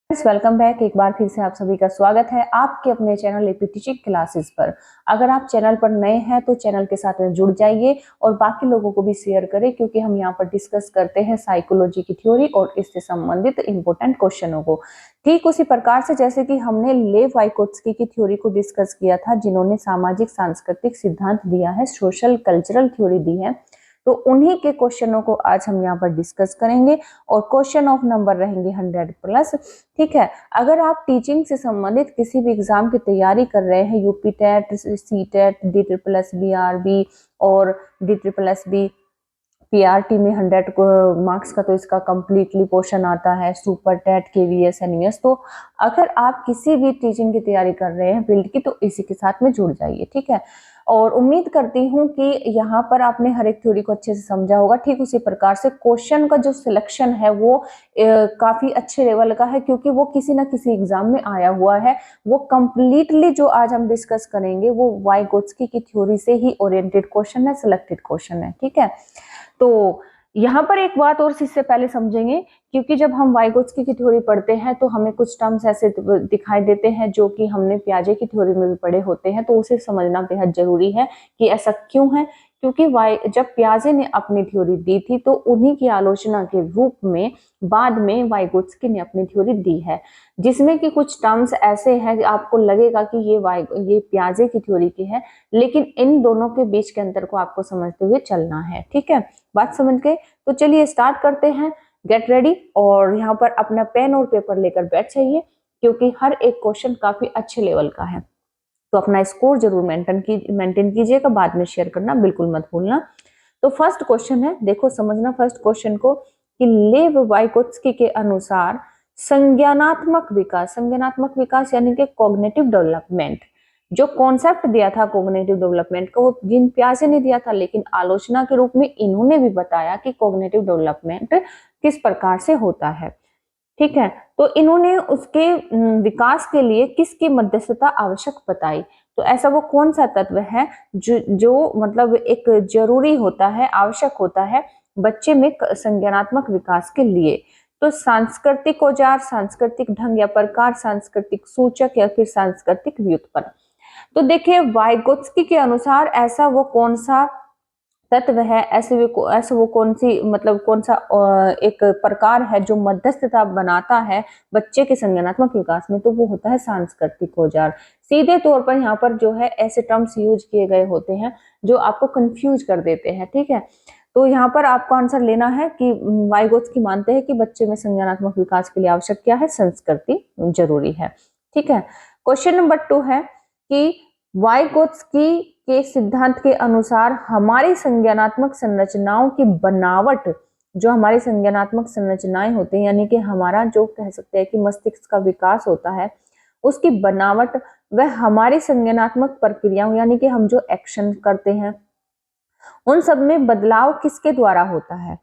Welcome back. एक बार फिर से आप सभी का स्वागत है आपके अपने चैनल एपी टीचिंग क्लासेस पर। अगर आप चैनल पर नए हैं तो चैनल के साथ में जुड़ जाइए और बाकी लोगों को भी शेयर करें, क्योंकि हम यहाँ पर डिस्कस करते हैं साइकोलॉजी की थ्योरी और इससे संबंधित इंपॉर्टेंट क्वेश्चनों को। ठीक उसी प्रकार से जैसे कि हमने लेव वाइकोत्स्की की थ्योरी को डिस्कस किया था, जिन्होंने सामाजिक सांस्कृतिक सिद्धांत दिया है, सोशल कल्चरल थ्योरी दी है, तो उन्हीं के क्वेश्चनों को आज हम यहाँ पर डिस्कस करेंगे और क्वेश्चन ऑफ नंबर रहेंगे 100 प्लस। ठीक है, अगर आप टीचिंग से संबंधित किसी भी एग्जाम की तैयारी कर रहे हैं, UP TET, C TET, DSSB RB और DSSB PRT में 100 मार्क्स का तो इसका कंप्लीटली पोर्शन आता है, सुपर टेट, KVS, NVS। तो अगर आप किसी भी टीचिंग की तैयारी कर रहे हैं फील्ड की, तो इसी के साथ में जुड़ जाइए। ठीक है, और उम्मीद करती हूँ कि यहाँ पर आपने हर एक थ्योरी को अच्छे से समझा होगा। ठीक उसी प्रकार से क्वेश्चन का जो सिलेक्शन है वो काफी अच्छे लेवल का है, क्योंकि वो किसी ना किसी एग्जाम में आया हुआ है। वो कंप्लीटली जो आज हम डिस्कस करेंगे वो वाइगोत्स्की की थ्योरी से ही ओरिएंटेड क्वेश्चन है, सिलेक्टेड क्वेश्चन है। ठीक है, तो यहाँ पर एक बात और इससे पहले समझेंगे, क्योंकि जब हम वाइगोत्स्की की थ्योरी पढ़ते हैं तो हमें कुछ टर्म्स ऐसे दिखाई देते हैं जो कि हमने पियाजे की थ्योरी में भी पढ़े होते हैं, तो उसे समझना बेहद जरूरी है कि ऐसा क्यों है। क्योंकि जब पियाजे ने अपनी थ्योरी दी थी तो उन्हीं की आलोचना के रूप में बाद में वाइगोत्स्की ने अपनी थ्योरी दी है, जिसमें कि कुछ टर्म्स ऐसे हैं कि आपको लगेगा कि ये पियाजे की थ्योरी की है, लेकिन इन दोनों के बीच के अंतर को आपको समझते हुए चलना है। ठीक है, बात समझ गए? तो चलिए स्टार्ट करते हैं। गेट रेडी और यहाँ पर अपना पेन और पेपर लेकर बैठ जाइए, क्योंकि हर एक क्वेश्चन काफी अच्छे लेवल का है। तो अपना स्कोर जरूर मेंटेन कीजिएगा, बाद में शेयर करना बिल्कुल मत भूलना। तो फर्स्ट क्वेश्चन है, देखो समझना फर्स्ट क्वेश्चन को, कि लेव वाइगोत्स्की के अनुसार संज्ञानात्मक विकास यानी कि कॉग्निटिव डेवलपमेंट, जो कॉन्सेप्ट दिया था कॉग्निटिव डेवलपमेंट का, वो जीन पियाजे ने दिया था, लेकिन आलोचना के रूप में इन्होंने भी बताया कि कॉग्निटिव डेवलपमेंट किस प्रकार से होता है। ठीक है, तो इन्होंने उसके विकास के लिए किसकी मध्यस्थता आवश्यक बताई। तो ऐसा वो कौन सा तत्व है जो मतलब एक जरूरी होता है, आवश्यक होता है बच्चे में संज्ञानात्मक विकास के लिए। तो सांस्कृतिक औजार, सांस्कृतिक ढंग या प्रकार, सांस्कृतिक सूचक या फिर सांस्कृतिक व्युत्पन्न। तो देखिए, वाइगोत्स्की के अनुसार ऐसा वो कौन सा तत्व है, ऐसे वो कौन सी मतलब कौन सा एक प्रकार है जो मध्यस्थता बनाता है बच्चे के संज्ञानात्मक विकास में, तो वो होता है सांस्कृतिक औजार। सीधे तौर पर यहाँ पर जो है ऐसे टर्म्स यूज किए गए होते हैं जो आपको कंफ्यूज कर देते हैं। ठीक है, तो यहाँ पर आपको आंसर लेना है कि वाइगोत्स्की मानते हैं कि बच्चे में संज्ञानात्मक विकास के लिए आवश्यक क्या है, संस्कृति जरूरी है। ठीक है, क्वेश्चन नंबर 2 है कि वाइगोत्स्की के सिद्धांत के अनुसार हमारी संज्ञानात्मक संरचनाओं की बनावट, जो हमारी संज्ञानात्मक संरचनाएं होती हैं, यानी कि हमारा जो कह सकते हैं कि मस्तिष्क का विकास होता है, उसकी बनावट वह हमारी संज्ञानात्मक प्रक्रियाओं यानी कि हम जो एक्शन करते हैं उन सब में बदलाव किसके द्वारा होता है,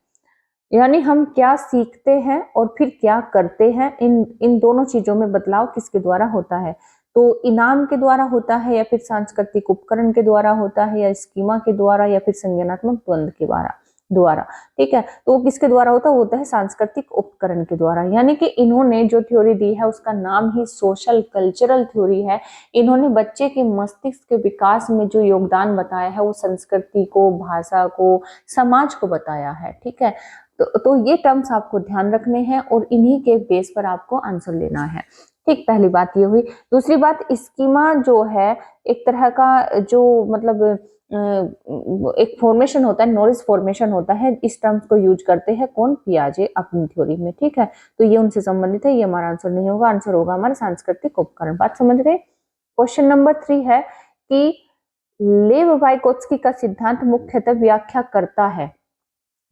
यानी हम क्या सीखते हैं और फिर क्या करते हैं, इन दोनों चीजों में बदलाव किसके द्वारा होता है। तो इनाम के द्वारा होता है, या फिर सांस्कृतिक उपकरण के द्वारा होता है, या स्कीमा के द्वारा, या फिर संज्ञानात्मक द्वंद के द्वारा। ठीक है, तो वो किसके द्वारा होता है सांस्कृतिक उपकरण के द्वारा। यानी कि इन्होंने जो थ्योरी दी है उसका नाम ही सोशल कल्चरल थ्योरी है। इन्होंने बच्चे के मस्तिष्क के विकास में जो योगदान बताया है वो संस्कृति को, भाषा को, समाज को बताया है। ठीक है, तो ये टर्म्स आपको ध्यान रखने हैं और इन्हीं के बेस पर आपको आंसर लेना है। ठीक, पहली बात ये हुई। दूसरी बात, स्कीमा जो है एक तरह का जो मतलब एक फॉर्मेशन होता है, नॉलेज फॉर्मेशन होता है, इस टर्म्स को यूज करते हैं कौन, पियाजे अपनी थ्योरी में। ठीक है, तो ये उनसे संबंधित है, ये हमारा आंसर नहीं होगा, आंसर होगा हमारा सांस्कृतिक उपकरण। बात समझ गए? क्वेश्चन नंबर 3 है कि लेव वाइगोत्स्की का सिद्धांत मुख्यतः व्याख्या करता है,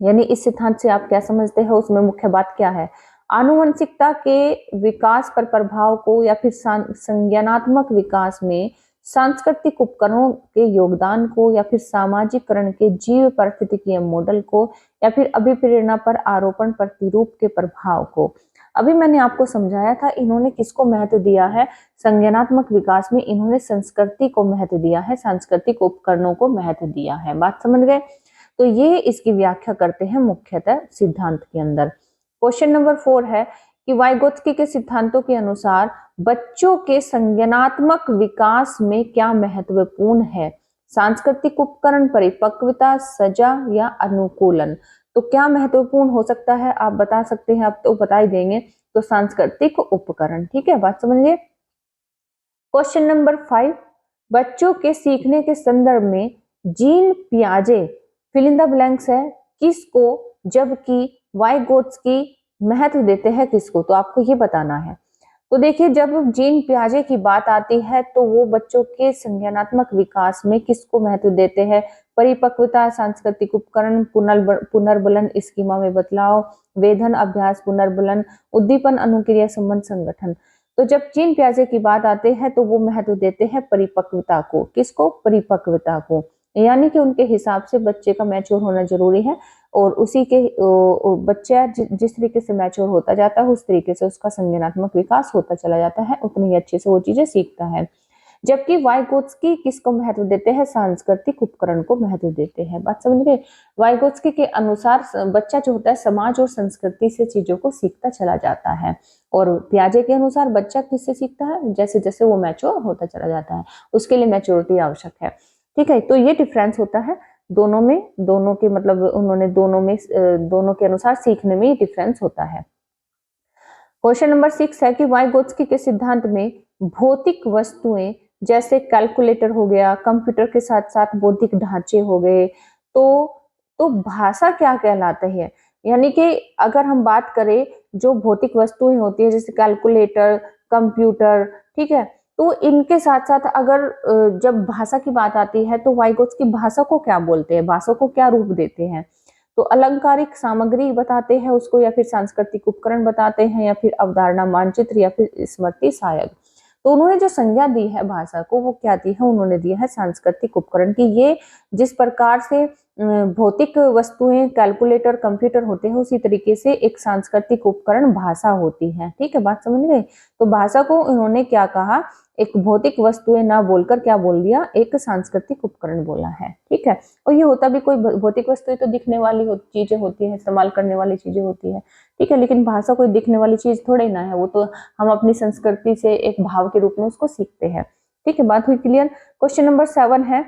यानी इस सिद्धांत से आप क्या समझते हो, उसमें मुख्य बात क्या है, आनुवंशिकता के विकास पर प्रभाव को, या फिर संज्ञानात्मक विकास में सांस्कृतिक उपकरणों के योगदान को, या फिर सामाजिकरण के जीव पारिस्थितिकीय मॉडल को, या फिर अभिप्रेरणा पर आरोपण प्रतिरूप के प्रभाव को। अभी मैंने आपको समझाया था इन्होंने किसको महत्व दिया है, संज्ञानात्मक विकास में इन्होंने संस्कृति को महत्व दिया है, सांस्कृतिक उपकरणों को महत्व दिया है। बात समझ गए? तो ये इसकी व्याख्या करते हैं मुख्यतः सिद्धांत के अंदर। क्वेश्चन नंबर 4 है कि वाइगोत्स्की के सिद्धांतों के अनुसार बच्चों के संज्ञानात्मक विकास में क्या महत्वपूर्ण है, सांस्कृतिक उपकरण, परिपक्वता, सजा या अनुकूलन। तो क्या महत्वपूर्ण हो सकता है आप बता सकते हैं, आप तो बता ही देंगे, तो सांस्कृतिक उपकरण। ठीक है, बात समझिए। क्वेश्चन नंबर 5, बच्चों के सीखने के संदर्भ में जीन पियाजे फिल इन द ब्लैंक्स है किसको, जबकि वाइगोत्स्की महत्व देते हैं किसको, तो आपको ये बताना है। तो देखिए, जब जीन पियाजे की बात आती है तो वो बच्चों के संज्ञानात्मक विकास में किसको महत्व देते हैं, परिपक्वता, सांस्कृतिक उपकरण, पुनर्बलन, स्कीमा में बदलाव, वेधन, अभ्यास, पुनर्बलन, उद्दीपन, अनुक्रिया, संबंध, संगठन। तो जब जीन पियाजे की बात आते हैं तो वो महत्व देते हैं परिपक्वता को, किसको, परिपक्वता को, यानी कि उनके हिसाब से बच्चे का मैच्योर होना जरूरी है और उसी के बच्चा जिस तरीके से मैच्योर होता जाता है उस तरीके से उसका संज्ञानात्मक विकास होता चला जाता है, उतनी ही अच्छे से वो चीजें सीखता है। जबकि वाइगोत्स्की किसको महत्व देते हैं, सांस्कृतिक उपकरण को महत्व देते हैं। बात समझ गए। वाइगोत्स्की के अनुसार बच्चा जो होता है समाज और संस्कृति से चीजों को सीखता चला जाता है, और पियाजे के अनुसार बच्चा किससे सीखता है, जैसे जैसे वो मैच्योर होता चला जाता है, उसके लिए मैच्योरिटी आवश्यक है। ठीक है, तो ये डिफरेंस होता है दोनों में, दोनों के मतलब उन्होंने दोनों के अनुसार सीखने में डिफरेंस होता है। क्वेश्चन नंबर 6 है कि वाइगोत्स्की के सिद्धांत में भौतिक वस्तुएं जैसे कैलकुलेटर हो गया, कंप्यूटर के साथ साथ बौद्धिक ढांचे हो गए, तो भाषा क्या कहलाते हैं, यानी कि अगर हम बात करें जो भौतिक वस्तुएं होती है जैसे कैलकुलेटर, कंप्यूटर, ठीक है, तो इनके साथ साथ अगर जब भाषा की बात आती है तो वाइगोत्स्की भाषा को क्या बोलते हैं, भाषा को क्या रूप देते हैं, तो अलंकारिक सामग्री बताते हैं उसको, या फिर सांस्कृतिक उपकरण बताते हैं, या फिर अवधारणा मानचित्र, या फिर स्मृति सहायक। तो उन्होंने जो संज्ञा दी है भाषा को वो क्या दी है, उन्होंने दी है सांस्कृतिक उपकरण की। ये जिस प्रकार से भौतिक वस्तुएं कैलकुलेटर, कंप्यूटर होते हैं उसी तरीके से एक सांस्कृतिक उपकरण भाषा होती है। ठीक है, बात समझ गए। तो भाषा को उन्होंने क्या कहा, एक भौतिक वस्तुएं ना बोलकर क्या बोल दिया, एक सांस्कृतिक उपकरण बोला है। ठीक है, और ये होता भी, कोई भौतिक वस्तुएं तो दिखने वाली चीजें होती है, इस्तेमाल करने वाली चीजें होती है, ठीक है, लेकिन भाषा कोई दिखने वाली चीज थोड़े ना है, वो तो हम अपनी संस्कृति से एक भाव के रूप में उसको सीखते हैं। ठीक है, बात हुई क्लियर। क्वेश्चन नंबर 7 है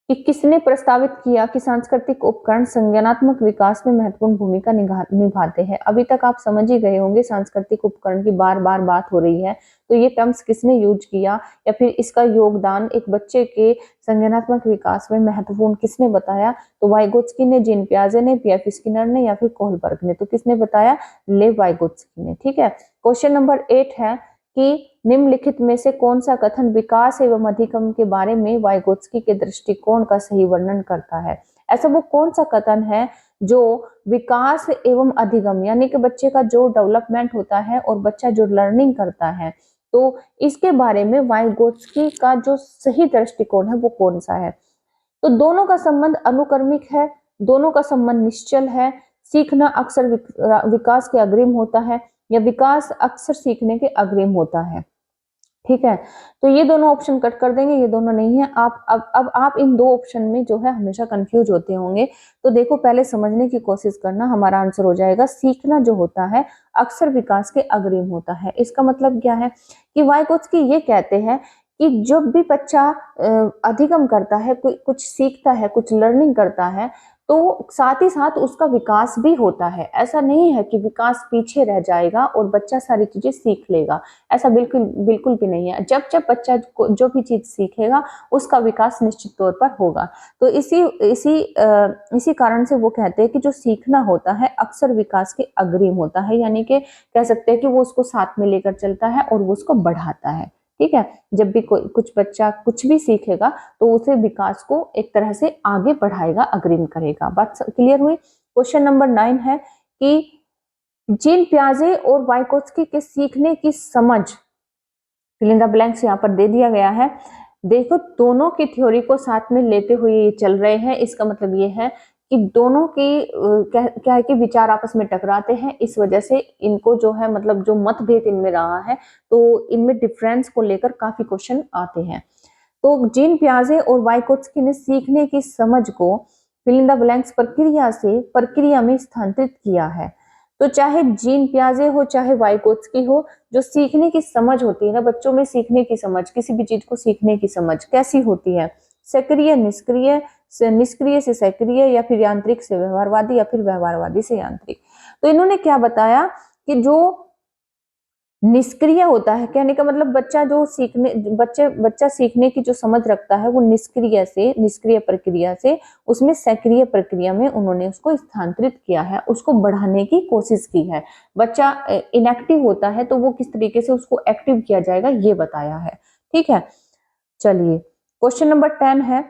कि किसने प्रस्तावित किया कि सांस्कृतिक उपकरण संज्ञानात्मक विकास में महत्वपूर्ण भूमिका निभाते हैं। अभी तक आप समझ ही गए होंगे सांस्कृतिक उपकरण की बार बार बात हो रही है, तो ये टर्म्स किसने यूज किया या फिर इसका योगदान एक बच्चे के संज्ञानात्मक विकास में महत्वपूर्ण किसने बताया, तो वाइगोत्स्की ने, जीन पियाजे ने, पीएफ स्किनर ने, या फिर कोहलबर्ग ने। तो किसने बताया, लेव वाइगोत्स्की ने। ठीक है, क्वेश्चन नंबर 8 है कि निम्नलिखित में से कौन सा कथन विकास एवं अधिगम के बारे में वाइगोत्स्की के दृष्टिकोण का सही वर्णन करता है। ऐसा वो कौन सा कथन है जो विकास एवं अधिगम यानी कि बच्चे का जो डेवलपमेंट होता है और बच्चा जो लर्निंग करता है, तो इसके बारे में वाइगोत्स्की का जो सही दृष्टिकोण है वो कौन सा है। तो दोनों का संबंध अनुक्रमिक है, दोनों का संबंध निश्चल है, सीखना अक्सर विकास के अग्रिम होता है, या विकास अक्सर सीखने के अग्रिम होता है। ठीक है, तो ये दोनों ऑप्शन कट कर देंगे, ये दोनों नहीं है। आप अब आप इन दो ऑप्शन में जो है हमेशा कंफ्यूज होते होंगे, तो देखो पहले समझने की कोशिश करना, हमारा आंसर हो जाएगा सीखना जो होता है अक्सर विकास के अग्रिम होता है। इसका मतलब क्या है कि वाइगोत्स्की ये कहते हैं कि जब भी बच्चा अधिगम करता है, कुछ सीखता है, कुछ लर्निंग करता है, तो साथ ही साथ उसका विकास भी होता है। ऐसा नहीं है कि विकास पीछे रह जाएगा और बच्चा सारी चीजें सीख लेगा, ऐसा बिल्कुल बिल्कुल भी नहीं है। जब जब बच्चा जो भी चीज सीखेगा उसका विकास निश्चित तौर पर होगा। तो इसी कारण से वो कहते हैं कि जो सीखना होता है अक्सर विकास के अग्रिम होता है, यानी कि कह सकते हैं कि वो उसको साथ में लेकर चलता है और वो उसको बढ़ाता है। ठीक है, जब भी कुछ बच्चा कुछ भी सीखेगा तो उसे विकास को एक तरह से आगे बढ़ाएगा, अग्रिम करेगा। बात क्लियर हुई। क्वेश्चन नंबर 9 है कि जीन पियाजे और वाइगोत्स्की के सीखने की समझ, फिल इन द ब्लैंक्स यहाँ पर दे दिया गया है। देखो दोनों की थ्योरी को साथ में लेते हुए चल रहे हैं, इसका मतलब ये है कि दोनों की क्या है कि विचार आपस में टकराते हैं, इस वजह से इनको जो है मतलब जो मतभेद इनमें रहा है, तो इनमें डिफरेंस को लेकर काफी क्वेश्चन आते हैं। तो जीन पियाजे और वाइगोत्स्की ने सीखने की समझ को फिल इन द ब्लैंक्स प्रक्रिया से प्रक्रिया में स्थानांतरित किया है। तो चाहे जीन पियाजे हो चाहे वाइगोत्स्की हो, जो सीखने की समझ होती है ना बच्चों में, सीखने की समझ, किसी भी चीज को सीखने की समझ कैसी होती है, सक्रिय निष्क्रिय से, निष्क्रिय से सक्रिय, या फिर यांत्रिक से व्यवहारवादी, या फिर व्यवहारवादी से यांत्रिक। तो इन्होंने क्या बताया कि जो निष्क्रिय होता है, कहने का मतलब बच्चा जो सीखने बच्चा सीखने की जो समझ रखता है वो निष्क्रिय से, निष्क्रिय प्रक्रिया से उसमें सक्रिय प्रक्रिया में उन्होंने उसको स्थानांतरित किया है, उसको बढ़ाने की कोशिश की है। बच्चा इनएक्टिव होता है तो वो किस तरीके से उसको एक्टिव किया जाएगा ये बताया है। ठीक है, चलिए क्वेश्चन नंबर 10 है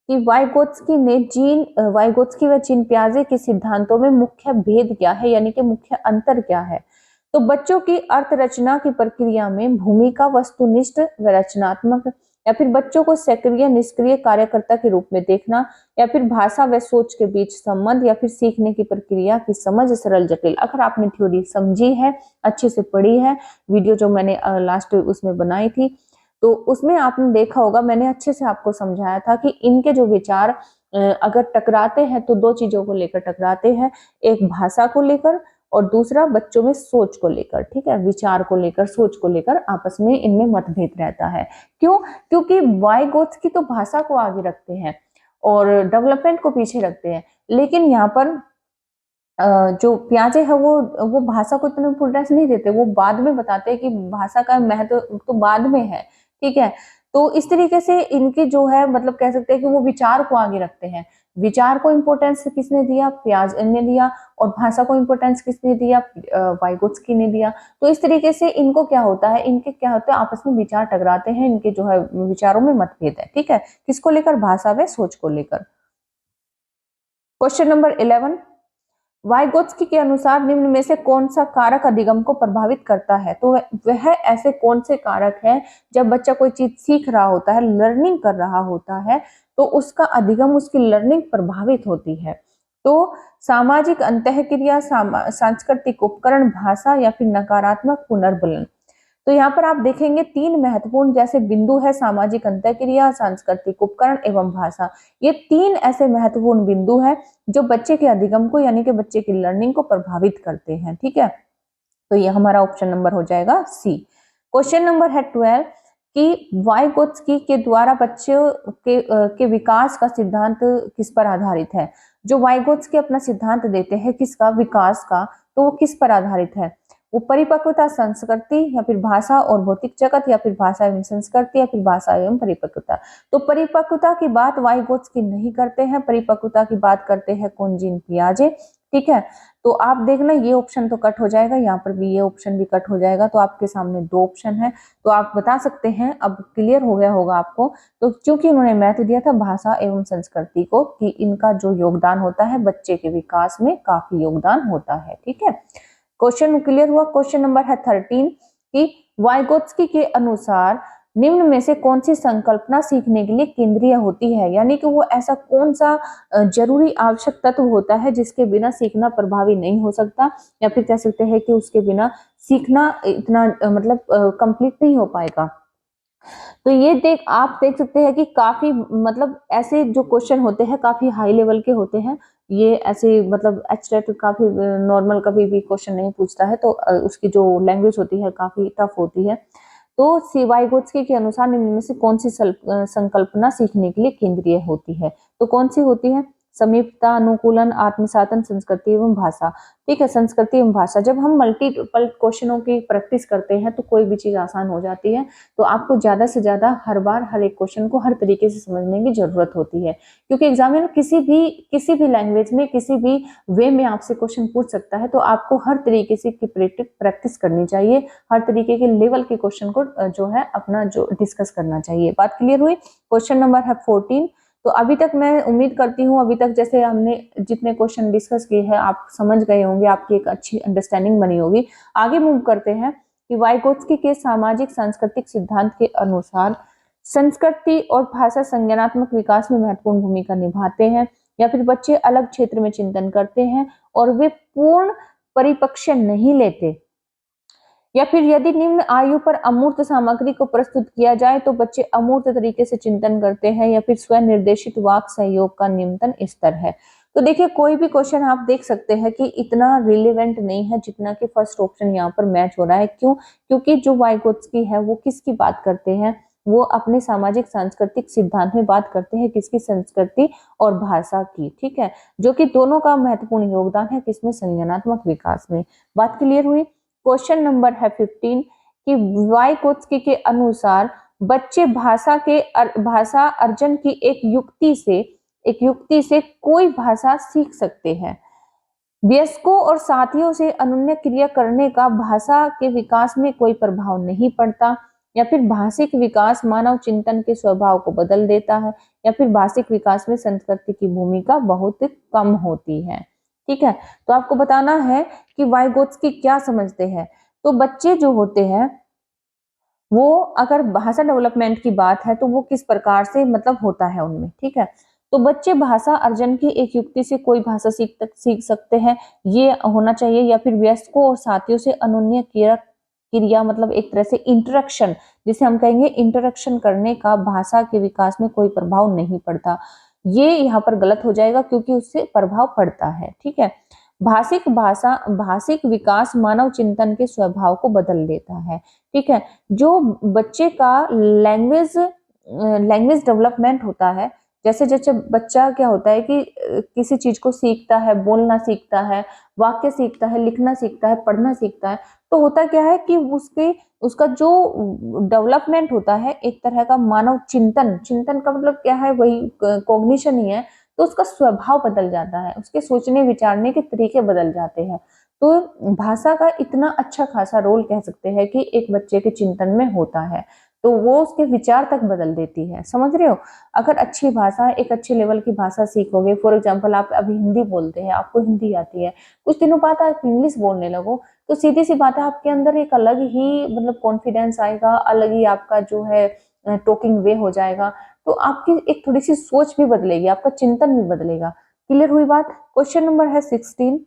कि वाइगोत्स्की व जीन पियाजे के सिद्धांतों में मुख्य भेद क्या है, यानी कि मुख्य अंतर क्या है। तो बच्चों की अर्थ रचना की प्रक्रिया में भूमिका वस्तुनिष्ठ व रचनात्मक, या फिर बच्चों को सक्रिय निष्क्रिय कार्यकर्ता के रूप में देखना, या फिर भाषा व सोच के बीच संबंध, या फिर सीखने की प्रक्रिया की समझ सरल जटिल। अगर आपने थ्योरी समझी है, अच्छे से पढ़ी है, वीडियो जो मैंने लास्ट उसमें बनाई थी तो उसमें आपने देखा होगा, मैंने अच्छे से आपको समझाया था कि इनके जो विचार अगर टकराते हैं तो दो चीजों को लेकर टकराते हैं, एक भाषा को लेकर और दूसरा बच्चों में सोच को लेकर। ठीक है, विचार को लेकर, सोच को लेकर आपस में इनमें मतभेद रहता है। क्यों? क्योंकि वाइगोत्स्की तो भाषा को आगे रखते हैं और डेवलपमेंट को पीछे रखते हैं, लेकिन यहाँ पर जो पियाजे है वो भाषा को इतना इम्पोर्टेंस नहीं देते, वो बाद में बताते हैं कि भाषा का महत्व तो बाद में है। ठीक है, तो इस तरीके से इनकी जो है मतलब कह सकते हैं कि वो विचार को आगे रखते हैं। विचार को इम्पोर्टेंस किसने दिया? पियाजे ने दिया। और भाषा को इम्पोर्टेंस किसने दिया? वाइगोत्स्की ने दिया। तो इस तरीके से इनको क्या होता है, इनके क्या होता है, आपस में विचार टकराते हैं, इनके जो है विचारों में मतभेद है। ठीक है, किसको लेकर? भाषा व सोच को लेकर। क्वेश्चन नंबर 11, वाइगोत्स्की के अनुसार निम्न में से कौन सा कारक अधिगम को प्रभावित करता है? तो वह ऐसे कौन से कारक है जब बच्चा कोई चीज सीख रहा होता है, लर्निंग कर रहा होता है, तो उसका अधिगम, उसकी लर्निंग प्रभावित होती है। तो सामाजिक अंतःक्रिया, सांस्कृतिक उपकरण, भाषा, या फिर नकारात्मक पुनर्बलन। तो यहाँ पर आप देखेंगे तीन महत्वपूर्ण जैसे बिंदु है, सामाजिक अंतःक्रिया, सांस्कृतिक उपकरण एवं भाषा। ये तीन ऐसे महत्वपूर्ण बिंदु है जो बच्चे के अधिगम को, यानी कि बच्चे की लर्निंग को प्रभावित करते हैं। ठीक है, तो ये हमारा ऑप्शन नंबर हो जाएगा सी। क्वेश्चन नंबर है 12 कि वाइगोत्स्की के द्वारा बच्चों के विकास का सिद्धांत किस पर आधारित है? जो वाइगोत्स्की अपना सिद्धांत देते हैं किसका? विकास का। तो वो किस पर आधारित है? वो परिपक्वता, संस्कृति, या फिर भाषा और भौतिक जगत, या फिर भाषा एवं संस्कृति, या फिर भाषा एवं परिपक्वता। तो परिपक्वता की बात वाइगोत्स्की नहीं करते हैं, परिपक्वता की बात करते हैं कौन? जीन पियाजे। ठीक है, तो आप देखना ये ऑप्शन तो कट हो जाएगा, यहाँ पर भी ये ऑप्शन भी कट हो जाएगा। तो आपके सामने दो ऑप्शन है, तो आप बता सकते हैं, अब क्लियर हो गया होगा आपको। तो क्योंकि उन्होंने महत्व दिया था भाषा एवं संस्कृति को कि इनका जो योगदान होता है बच्चे के विकास में काफी योगदान होता है। ठीक है, क्वेश्चन क्लियर हुआ। क्वेश्चन नंबर है 13 कि वाइगोत्स्की के अनुसार निम्न में से कौन सी संकल्पना सीखने के लिए केंद्रीय होती है, यानी कि वो ऐसा कौन सा जरूरी आवश्यक तत्व होता है जिसके बिना सीखना प्रभावी नहीं हो सकता, या फिर कह सकते हैं कि उसके बिना सीखना इतना मतलब कंप्लीट नहीं हो पाएगा। तो ये आप देख सकते हैं कि काफी मतलब ऐसे जो क्वेश्चन होते हैं काफी हाई लेवल के होते हैं। ये ऐसे मतलब एचटेट काफी नॉर्मल कभी भी क्वेश्चन नहीं पूछता है, तो उसकी जो लैंग्वेज होती है काफी टफ होती है। तो वाइगोत्स्की के अनुसार निम्न में से कौन सी संकल्पना सीखने के लिए केंद्रीय होती है? तो कौन सी होती है? समीपता, अनुकूलन, आत्मसातन, संस्कृति एवं भाषा। ठीक है, संस्कृति एवं भाषा। जब हम मल्टीपल क्वेश्चनों की प्रैक्टिस करते हैं तो कोई भी चीज आसान हो जाती है। तो आपको ज्यादा से ज्यादा हर बार हर एक क्वेश्चन को हर तरीके से समझने की जरूरत होती है, क्योंकि एग्जामिनर किसी भी लैंग्वेज में किसी भी वे में आपसे क्वेश्चन पूछ सकता है। तो आपको हर तरीके से प्रैक्टिस करनी चाहिए, हर तरीके के लेवल के क्वेश्चन को जो है अपना जो डिस्कस करना चाहिए। बात क्लियर हुई? क्वेश्चन नंबर है 14। तो अभी तक मैं उम्मीद करती हूँ अभी तक जैसे हमने जितने क्वेश्चन डिस्कस किए हैं आप समझ गए होंगे, आपकी एक अच्छी अंडरस्टैंडिंग बनी होगी। आगे मूव करते हैं कि वाइगोत्स्की के सामाजिक सांस्कृतिक सिद्धांत के अनुसार संस्कृति और भाषा संज्ञानात्मक विकास में महत्वपूर्ण भूमिका निभाते हैं, या फिर बच्चे अलग क्षेत्र में चिंतन करते हैं और वे पूर्ण परिपक्व नहीं लेते, या फिर यदि निम्न आयु पर अमूर्त सामग्री को प्रस्तुत किया जाए तो बच्चे अमूर्त तरीके से चिंतन करते हैं, या फिर स्वयं निर्देशित वाक सहयोग का न्यूनतम स्तर है। तो देखिए कोई भी क्वेश्चन आप देख सकते हैं कि इतना रिलेवेंट नहीं है जितना कि फर्स्ट ऑप्शन यहाँ पर मैच हो रहा है। क्यों? क्योंकि जो वाइगोत्स्की है वो किसकी बात करते हैं, वो अपने सामाजिक सांस्कृतिक सिद्धांत में बात करते हैं किसकी, संस्कृति और भाषा की, ठीक है, जो कि दोनों का महत्वपूर्ण योगदान है किसमें, संज्ञानात्मक विकास में। बात क्लियर हुई। क्वेश्चन नंबर है 15 कि वाइगोत्स्की के अनुसार बच्चे भाषा अर्जन की एक युक्ति से कोई भाषा सीख सकते हैं। वयस्कों और साथियों से अनन्य क्रिया करने का भाषा के विकास में कोई प्रभाव नहीं पड़ता, या फिर भाषिक विकास मानव चिंतन के स्वभाव को बदल देता है, या फिर भाषिक विकास में संस्कृति की भूमिका बहुत कम होती है। ठीक है, तो आपको बताना है कि वाइगोत्स्की क्या समझते हैं। तो बच्चे जो होते हैं वो, अगर भाषा डेवलपमेंट की बात है तो वो किस प्रकार से मतलब होता है उनमें, ठीक है। तो बच्चे भाषा अर्जन की एक युक्ति से कोई भाषा सीख सकते हैं, ये होना चाहिए, या फिर वयस्कों और साथियों से अनन्य क्रिया मतलब एक तरह से इंटरेक्शन, जिसे हम कहेंगे इंटरेक्शन करने का भाषा के विकास में कोई प्रभाव नहीं पड़ता। ये यहाँ पर गलत हो जाएगा क्योंकि उससे प्रभाव पड़ता है, ठीक है। भाषिक विकास मानव चिंतन के स्वभाव को बदल देता है, ठीक है। जो बच्चे का लैंग्वेज डेवलपमेंट होता है, जैसे जैसे बच्चा क्या होता है कि किसी चीज को सीखता है, बोलना सीखता है, वाक्य सीखता है, लिखना सीखता है, पढ़ना सीखता है, तो होता क्या है कि उसका जो डेवलपमेंट होता है एक तरह का मानव चिंतन का मतलब क्या है, वही कॉग्निशन ही है। तो उसका स्वभाव बदल जाता है, उसके सोचने विचारने के तरीके बदल जाते हैं। तो भाषा का इतना अच्छा खासा रोल कह सकते हैं कि एक बच्चे के चिंतन में होता है, तो वो उसके विचार तक बदल देती है, समझ रहे हो। अगर अच्छी भाषा, एक अच्छे लेवल की भाषा सीखोगे, फॉर एग्जाम्पल आप अभी हिंदी बोलते हैं, आपको हिंदी आती है, कुछ दिनों बाद आप इंग्लिश बोलने लगो, तो सीधी सी बात है आपके अंदर एक अलग ही मतलब कॉन्फिडेंस आएगा, अलग ही आपका जो है टॉकिंग वे हो जाएगा। तो आपकी एक थोड़ी सी सोच भी बदलेगी, आपका चिंतन भी बदलेगा। क्लियर हुई बात। क्वेश्चन नंबर है 16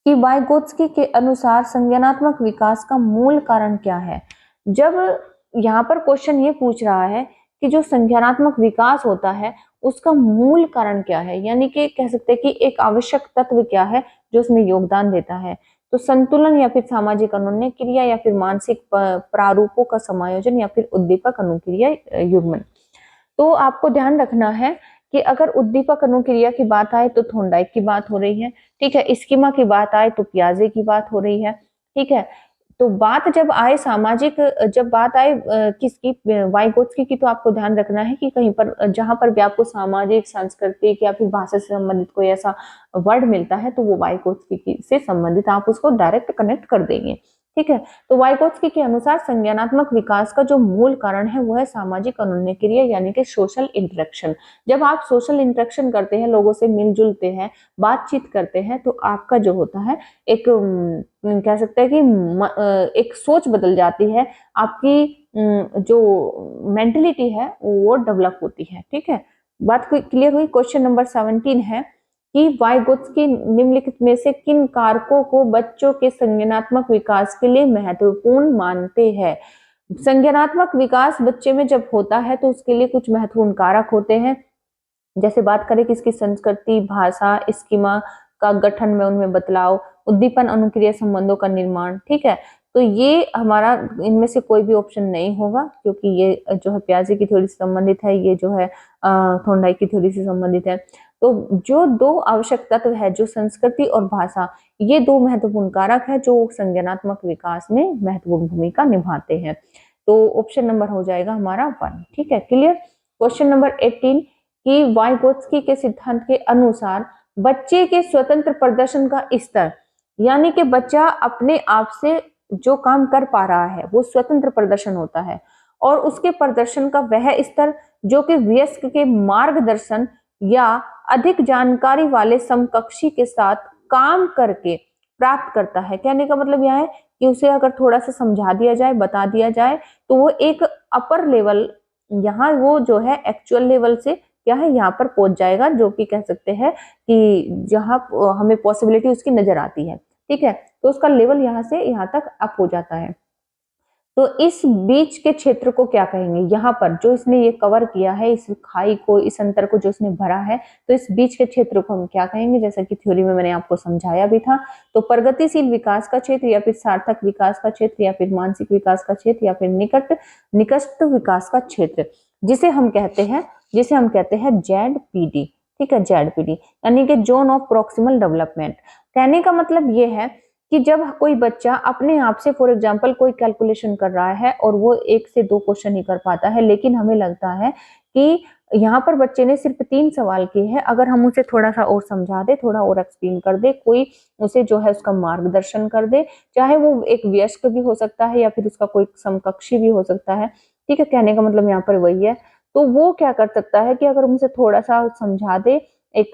कि वाइगोत्स्की के अनुसार संज्ञानात्मक विकास का मूल कारण क्या है। जब यहाँ पर क्वेश्चन ये पूछ रहा है कि जो संज्ञानात्मक विकास होता है उसका मूल कारण क्या है, यानी कि कह सकते हैं कि एक आवश्यक तत्व क्या है जो उसमें योगदान देता है। तो संतुलन, या फिर सामाजिक अनन्य क्रिया, या फिर मानसिक प्रारूपों का समायोजन, या फिर उद्दीपक अनुक्रिया युग्मन। तो आपको ध्यान रखना है कि अगर उद्दीपक अनुक्रिया की बात आए तो थोंडाइक की बात हो रही है, ठीक है। स्कीमा की बात आए तो पियाजे की बात हो रही है, ठीक है। तो बात जब आए सामाजिक, जब बात आए किसकी, वाइगोत्स्की की, तो आपको ध्यान रखना है कि कहीं पर जहां पर भी आपको सामाजिक, सांस्कृतिक या फिर भाषा से संबंधित कोई ऐसा वर्ड मिलता है तो वो वाइगोत्स्की से संबंधित, आप उसको डायरेक्ट कनेक्ट कर देंगे, ठीक है। तो वाइगोत्स्की के अनुसार संज्ञानात्मक विकास का जो मूल कारण है वो है सामाजिक अनन्य क्रिया, यानी कि सोशल इंटरेक्शन। जब आप सोशल इंटरेक्शन करते हैं, लोगों से मिलजुलते हैं, बातचीत करते हैं, तो आपका जो होता है एक कह सकते हैं कि एक सोच बदल जाती है, आपकी जो मेंटलिटी है वो डेवलप होती है, ठीक है। बात क्लियर हुई। क्वेश्चन नंबर 17 है कि वाइगोत्स्की निम्नलिखित में से किन कारकों को बच्चों के संज्ञानात्मक विकास के लिए महत्वपूर्ण मानते हैं। संज्ञानात्मक विकास बच्चे में जब होता है तो उसके लिए कुछ महत्वपूर्ण कारक होते हैं। जैसे बात करें कि इसकी संस्कृति, भाषा, स्कीमा का गठन में उनमें बदलाव, उद्दीपन अनुक्रिया संबंधों का निर्माण, ठीक है। तो ये हमारा इनमें से कोई भी ऑप्शन नहीं होगा, क्योंकि ये जो है पियाजे की थ्योरी से संबंधित है, ये जो है थोंडाइक की थ्योरी से संबंधित है। तो जो दो आवश्यक तत्व है, जो संस्कृति और भाषा, ये दो महत्वपूर्ण कारक है जो संज्ञानात्मक विकास में महत्वपूर्ण भूमिका निभाते हैं। तो ऑप्शन नंबर हो जाएगा हमारा 1, ठीक है। क्लियर। क्वेश्चन नंबर 18 कि वाइगोत्स्की के सिद्धांत के अनुसार बच्चे के स्वतंत्र प्रदर्शन का स्तर, यानी कि बच्चा अपने आप से जो काम कर पा रहा है वो स्वतंत्र प्रदर्शन होता है, और उसके प्रदर्शन का वह स्तर जो कि वयस्क के मार्गदर्शन या अधिक जानकारी वाले समकक्षी के साथ काम करके प्राप्त करता है। कहने का मतलब यह है कि उसे अगर थोड़ा सा समझा दिया जाए, बता दिया जाए, तो वो एक अपर लेवल, यहाँ वो जो है एक्चुअल लेवल से क्या है यहाँ पर पहुंच जाएगा, जो कि कह सकते हैं कि जहां हमें पॉसिबिलिटी उसकी नजर आती है, ठीक है। तो उसका लेवल यहाँ से यहाँ तक अप हो जाता है। तो इस बीच के क्षेत्र को क्या कहेंगे, यहाँ पर जो इसने ये कवर किया है, इस खाई को, इस अंतर को जो इसने भरा है, तो इस बीच के क्षेत्र को हम क्या कहेंगे, जैसा कि थ्योरी में मैंने आपको समझाया भी था। तो प्रगतिशील विकास का क्षेत्र, या फिर सार्थक विकास का क्षेत्र, या फिर मानसिक विकास का क्षेत्र, या फिर निकट विकास का क्षेत्र, जिसे हम कहते हैं ZPD। ठीक है, ZPD यानी कि जोन ऑफ प्रोक्सिमल डेवलपमेंट। कहने का मतलब ये है कि जब कोई बच्चा अपने आप से फॉर एग्जांपल कोई कैलकुलेशन कर रहा है और वो 1 से 2 क्वेश्चन ही कर पाता है, लेकिन हमें लगता है कि यहाँ पर बच्चे ने सिर्फ 3 सवाल किए हैं, अगर हम उसे थोड़ा सा और समझा दे, थोड़ा और एक्सप्लेन कर दे, कोई उसे जो है उसका मार्गदर्शन कर दे, चाहे वो एक वयस्क भी हो सकता है या फिर उसका कोई समकक्षी भी हो सकता है। ठीक है, कहने का मतलब यहाँ पर वही है। तो वो क्या कर सकता है कि अगर हम उसे थोड़ा सा समझा दे, एक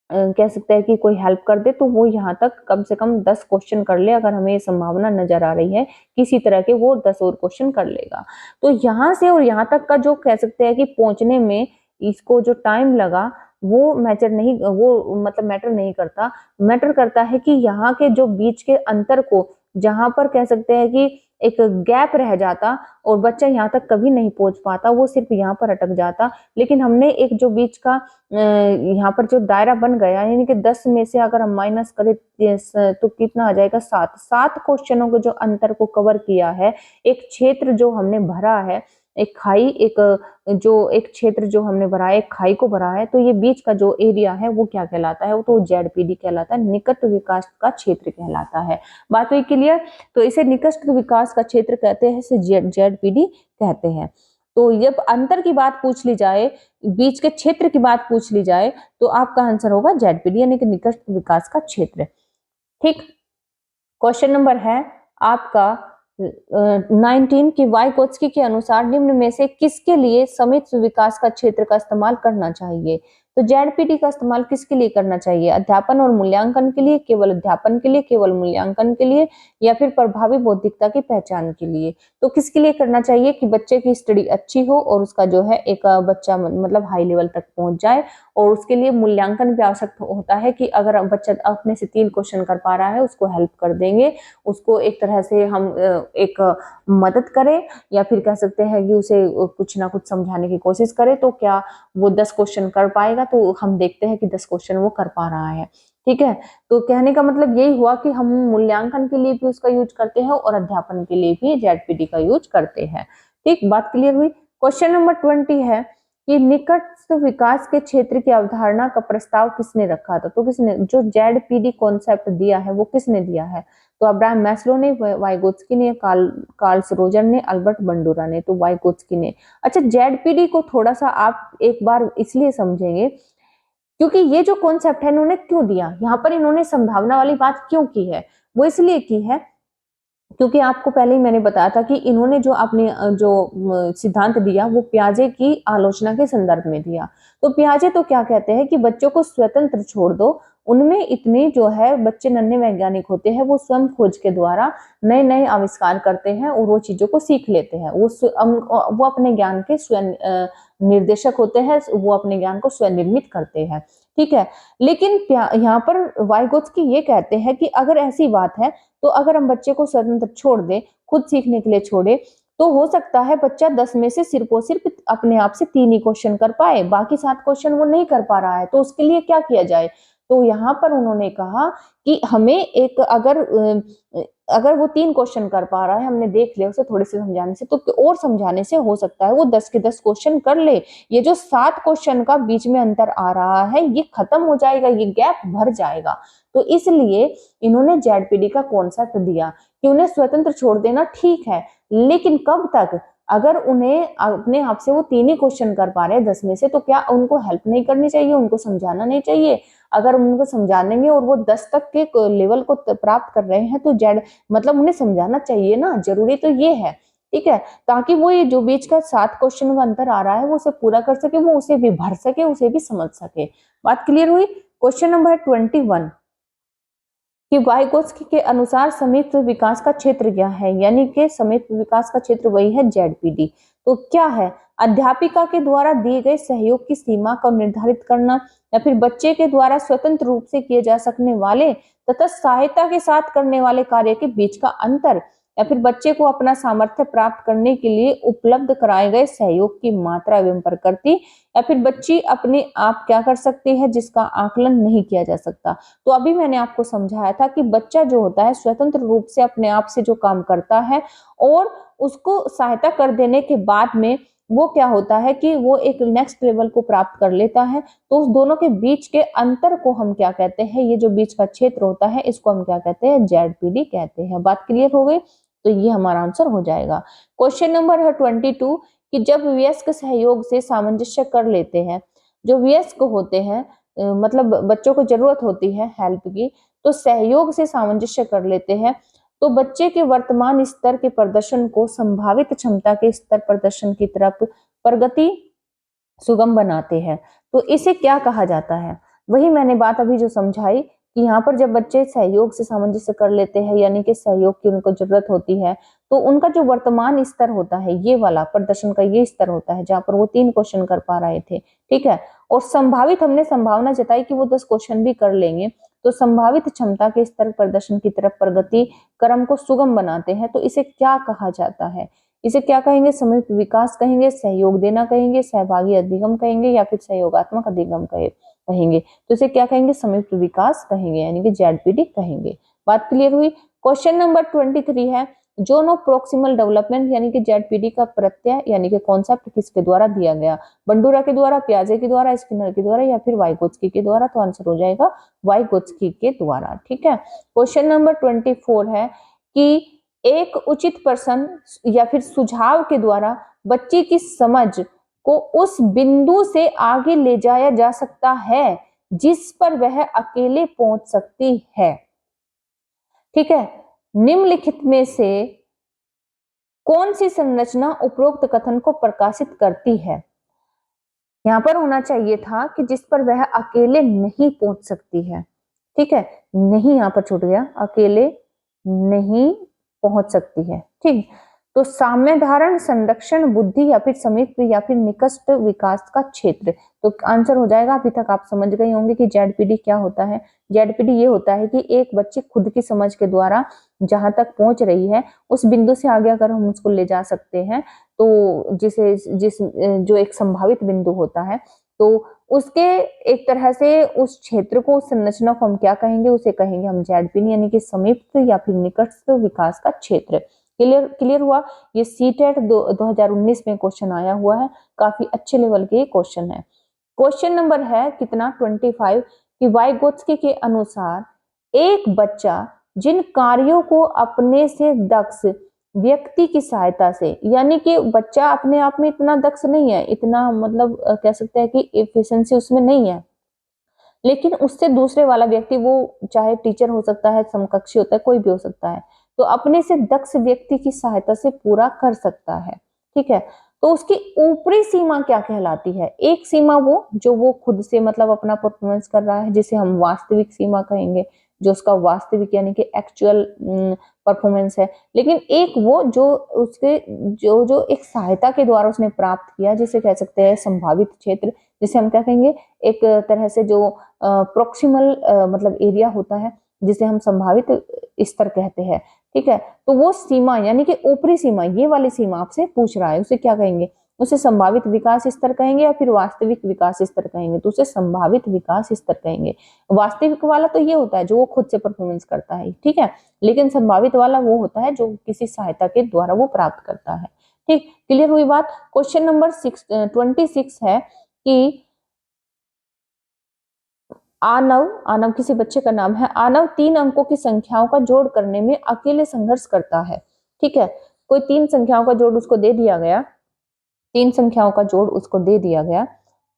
कह सकते हैं कि कोई हेल्प कर दे, तो वो यहाँ तक कम से कम 10 क्वेश्चन कर ले, अगर हमें ये संभावना नजर आ रही है किसी तरह के, वो 10 और क्वेश्चन कर लेगा। तो यहाँ से और यहाँ तक का जो कह सकते हैं कि पहुंचने में इसको जो टाइम लगा, वो मैटर नहीं करता। मैटर करता है कि यहाँ के जो बीच के अंतर को, जहां पर कह सकते हैं कि एक गैप रह जाता और बच्चा यहाँ तक कभी नहीं पहुंच पाता, वो सिर्फ यहाँ पर अटक जाता। लेकिन हमने एक जो बीच का यहाँ पर जो दायरा बन गया, यानी कि 10 में से अगर हम माइनस करें तो कितना आ जाएगा, 7 क्वेश्चनों के जो अंतर को कवर किया है, एक क्षेत्र जो हमने भरा है, एक क्षेत्र जो हमने भरा है, एक खाई को भरा है, तो ये बीच का जो एरिया है वो क्या कहलाता है, वो तो ZPD कहलाता है, निकट विकास का क्षेत्र कहलाता है। बात हुई क्लियर। तो इसे निकट विकास का क्षेत्र कहते हैं, इसे ZPD कहते हैं। तो जब अंतर की बात पूछ ली जाए, बीच के क्षेत्र की बात पूछ ली जाए, तो आपका आंसर होगा ZPD यानी कि निकट विकास का क्षेत्र। ठीक, क्वेश्चन नंबर है आपका 19 की वाइगोत्स्की के अनुसार निम्न में से किसके लिए समित विकास का क्षेत्र का इस्तेमाल करना चाहिए। तो ZPD का इस्तेमाल किसके लिए करना चाहिए, अध्यापन और मूल्यांकन के लिए, केवल अध्यापन के लिए, केवल मूल्यांकन के लिए, या फिर प्रभावी बौद्धिकता की पहचान के लिए। तो किसके लिए करना चाहिए कि बच्चे की स्टडी अच्छी हो और उसका जो है एक बच्चा मतलब हाई लेवल तक पहुंच जाए, और उसके लिए मूल्यांकन भी आवश्यक होता है कि अगर बच्चा अपने से 3 क्वेश्चन कर पा रहा है, उसको हेल्प कर देंगे, उसको एक तरह से हम एक मदद करें, या फिर कह सकते हैं कि उसे कुछ ना कुछ समझाने की कोशिश करें, तो क्या वो 10 क्वेश्चन कर पाएगा। तो हम देखते हैं कि 10 क्वेश्चन वो कर पा रहा है। ठीक है, तो कहने का मतलब यही हुआ कि हम मूल्यांकन के लिए भी उसका यूज करते हैं और अध्यापन के लिए भी ZPD का यूज करते हैं। ठीक, बात क्लियर हुई। क्वेश्चन नंबर 20 है कि निकट विकास के क्षेत्र की अवधारणा का प्रस्ताव किसने रखा था। तो किसने, जो ZPD कॉन्सेप्ट दिया है वो किसने दिया है, तो अब्राहम मैस्लो ने, वाइगोत्स्की ने, कार्ल रोजर ने, अल्बर्ट बंडूरा ने। तो वाइगोत्स्की ने। अच्छा, ZPD को थोड़ा सा आप एक बार इसलिए समझेंगे क्योंकि ये जो कॉन्सेप्ट है इन्होंने क्यों दिया, यहाँ पर इन्होंने संभावना वाली बात क्यों की है, वो इसलिए की है क्योंकि आपको पहले ही मैंने बताया था कि इन्होंने जो अपने जो सिद्धांत दिया वो पियाजे की आलोचना के संदर्भ में दिया। तो पियाजे तो क्या कहते हैं कि बच्चों को स्वतंत्र छोड़ दो, उनमें इतने जो है बच्चे नन्हे वैज्ञानिक होते हैं, वो स्वयं खोज के द्वारा नए नए आविष्कार करते हैं और वो चीजों को सीख लेते हैं। वो अपने ज्ञान के स्वयं निर्देशक होते हैं, वो अपने ज्ञान को स्वयं निर्मित करते हैं। ठीक है, लेकिन यहाँ पर वाइगोत्स्की ये कहते हैं कि अगर ऐसी बात है, तो अगर हम बच्चे को स्वतंत्र छोड़ दें, खुद सीखने के लिए छोड़े, तो हो सकता है बच्चा 10 में से सिर्फ और सिर्फ अपने आप से 3 ही क्वेश्चन कर पाए, बाकी 7 क्वेश्चन वो नहीं कर पा रहा है, तो उसके लिए क्या किया जाए। तो यहाँ पर उन्होंने कहा कि हमें एक अगर वो 3 क्वेश्चन कर पा रहा है, हमने देख लिया उसे थोड़े से समझाने से, तो और समझाने से हो सकता है वो 10 के 10 क्वेश्चन कर ले। ये जो 7 क्वेश्चन का बीच में अंतर आ रहा है, ये खत्म हो जाएगा, ये गैप भर जाएगा। तो इसलिए इन्होंने ZPD का कॉन्सेप्ट दिया कि उन्हें स्वतंत्र छोड़ देना ठीक है, लेकिन कब तक, अगर उन्हें अपने आप से वो 3 ही क्वेश्चन कर पा रहे हैं 10 में से, तो क्या उनको हेल्प नहीं करनी चाहिए, उनको समझाना नहीं चाहिए। अगर उनको समझा देंगे और वो 10 तक के लेवल को प्राप्त कर रहे हैं, तो मतलब उन्हें समझाना चाहिए ना, जरूरी तो ये है। ठीक है, ताकि वो ये जो बीच का 7 क्वेश्चन का अंतर आ रहा है वो उसे पूरा कर सके, वो उसे भी भर सके, उसे भी समझ सके। बात क्लियर हुई। क्वेश्चन नंबर 21 कि वाइगोत्स्की के अनुसार समित विकास का क्षेत्र क्या है, यानी कि समित विकास का क्षेत्र वही है ZPD। तो क्या है, अध्यापिका के द्वारा दिए गए सहयोग की सीमा को निर्धारित करना, या फिर बच्चे के द्वारा स्वतंत्र रूप से किए जा सकने वाले तथा सहायता के साथ करने वाले कार्य के बीच का अंतर, या फिर बच्चे को अपना सामर्थ्य प्राप्त करने के लिए उपलब्ध कराए गए सहयोग की मात्रा एवं प्रकृति, या फिर बच्ची अपने आप क्या कर सकती है जिसका आकलन नहीं किया जा सकता। तो अभी मैंने आपको समझाया था कि बच्चा जो होता है स्वतंत्र रूप से अपने आप से जो काम करता है और उसको सहायता कर देने के बाद में वो क्या होता है कि वो एक नेक्स्ट लेवल को प्राप्त कर लेता है। तो उस दोनों के बीच के अंतर को हम क्या कहते हैं, ये जो बीच का क्षेत्र होता है इसको हम क्या कहते हैं, जेडपीडी कहते हैं। बात क्लियर हो गई? तो ये हमारा आंसर हो जाएगा। क्वेश्चन नंबर है 22 कि जब वयस्क सहयोग से सामंजस्य कर लेते हैं, जो वयस्क होते हैं मतलब बच्चों को जरूरत होती है हेल्प की, तो सहयोग से सामंजस्य कर लेते हैं तो बच्चे के वर्तमान स्तर के प्रदर्शन को संभावित क्षमता के स्तर प्रदर्शन की तरफ प्रगति सुगम बनाते हैं। तो इसे क्या कहा जाता है? वही मैंने बात अभी जो समझाई कि यहाँ पर जब बच्चे सहयोग से सामंजस्य कर लेते हैं यानी कि सहयोग की उनको जरूरत होती है, तो उनका जो वर्तमान स्तर होता है ये वाला प्रदर्शन का ये स्तर होता है जहां पर वो 3 क्वेश्चन कर पा रहे थे, ठीक है। और संभावित हमने संभावना जताई कि वो 10 क्वेश्चन भी कर लेंगे, तो संभावित क्षमता के स्तर प्रदर्शन की तरफ प्रगति क्रम को सुगम बनाते हैं। तो इसे क्या कहा जाता है? इसे क्या कहेंगे? संयुक्त विकास कहेंगे, सहयोग देना कहेंगे, सहभागी अधिगम कहेंगे या फिर सहयोगात्मक अधिगम कहेंगे। तो इसे क्या कहेंगे? संयुक्त विकास कहेंगे यानी कि जेडपीडी कहेंगे। बात क्लियर हुई? क्वेश्चन नंबर 23 है जोन ऑफ प्रोक्सिमल डेवलपमेंट यानी कि जेडपीडी का प्रत्यय यानी कि कॉन्सेप्ट किसके द्वारा दिया गया? बंडूरा के द्वारा, पियाजे के द्वारा, स्किनर के द्वारा या फिर वाइगोत्स्की के द्वारा? तो आंसर हो जाएगा वाइगोत्स्की के द्वारा, ठीक है। क्वेश्चन नंबर 24 है कि एक उचित प्रश्न या फिर सुझाव के द्वारा बच्चे की समझ को उस बिंदु से आगे ले जाया जा सकता है जिस पर वह अकेले पहुंच सकती है, ठीक है। निम्नलिखित में से कौन सी संरचना उपरोक्त कथन को प्रकाशित करती है? यहां पर होना चाहिए था कि जिस पर वह अकेले नहीं पहुंच सकती है, ठीक है। नहीं यहां पर छूट गया, अकेले नहीं पहुंच सकती है, ठीक। तो साम्य धारण, संरक्षण, बुद्धि या फिर समीप या फिर निकट विकास का क्षेत्र। तो आंसर हो जाएगा, अभी तक आप समझ गए होंगे कि जेडपीडी क्या होता है। जेडपीडी ये होता है कि एक बच्चे खुद की समझ के द्वारा जहां तक पहुंच रही है उस बिंदु से आगे अगर हम उसको ले जा सकते हैं तो जो एक संभावित बिंदु होता है तो उसके एक तरह से उस क्षेत्र को, उस संरचना को हम क्या कहेंगे? उसे कहेंगे हम जेडपीडी यानी कि समीप या फिर निकट विकास का क्षेत्र। क्लियर हुआ? ये सीटेट 2019 में क्वेश्चन आया हुआ है, काफी अच्छे लेवल के क्वेश्चन है। क्वेश्चन नंबर है कितना 25 कि वाइगोत्स्की के अनुसार एक बच्चा जिन कार्यों को अपने से दक्ष व्यक्ति की सहायता से, यानी कि बच्चा अपने आप में इतना दक्ष नहीं है, इतना मतलब कह सकते हैं कि एफिशिएंसी उसमें नहीं है, लेकिन उससे दूसरे वाला व्यक्ति, वो चाहे टीचर हो सकता है, समकक्षी होता है, कोई भी हो सकता है, तो अपने से दक्ष व्यक्ति की सहायता से पूरा कर सकता है, ठीक है। तो उसकी ऊपरी सीमा क्या कहलाती है? एक सीमा वो जो वो खुद से मतलब अपना परफॉर्मेंस कर रहा है जिसे हम वास्तविक सीमा कहेंगे, जो उसका वास्तविक यानी कि एक्चुअल परफॉर्मेंस है। लेकिन एक वो जो उसके जो जो एक सहायता के द्वारा उसने प्राप्त किया जिसे कह सकते हैं संभावित क्षेत्र, जिसे हम क्या कहेंगे? एक तरह से जो प्रोक्सिमल मतलब एरिया होता है जिसे हम संभावित स्तर कहते हैं, ठीक है। तो वो सीमा यानी कि ऊपरी सीमा, ये वाली सीमा आपसे पूछ रहा है, उसे क्या कहेंगे? उसे संभावित विकास स्तर कहेंगे या फिर वास्तविक विकास स्तर कहेंगे? तो उसे संभावित विकास स्तर कहेंगे। वास्तविक वाला तो ये होता है जो वो खुद से परफॉर्मेंस करता है, ठीक है, लेकिन संभावित वाला वो होता है जो किसी सहायता के द्वारा वो प्राप्त करता है, ठीक। क्लियर हुई बात? क्वेश्चन नंबर 26 है कि आनव किसी बच्चे का नाम है। आनव 3 अंकों की संख्याओं का जोड़ करने में अकेले संघर्ष करता है, ठीक है। कोई 3 संख्याओं का जोड़ उसको दे दिया गया, 3 संख्याओं का जोड़ उसको दे दिया गया,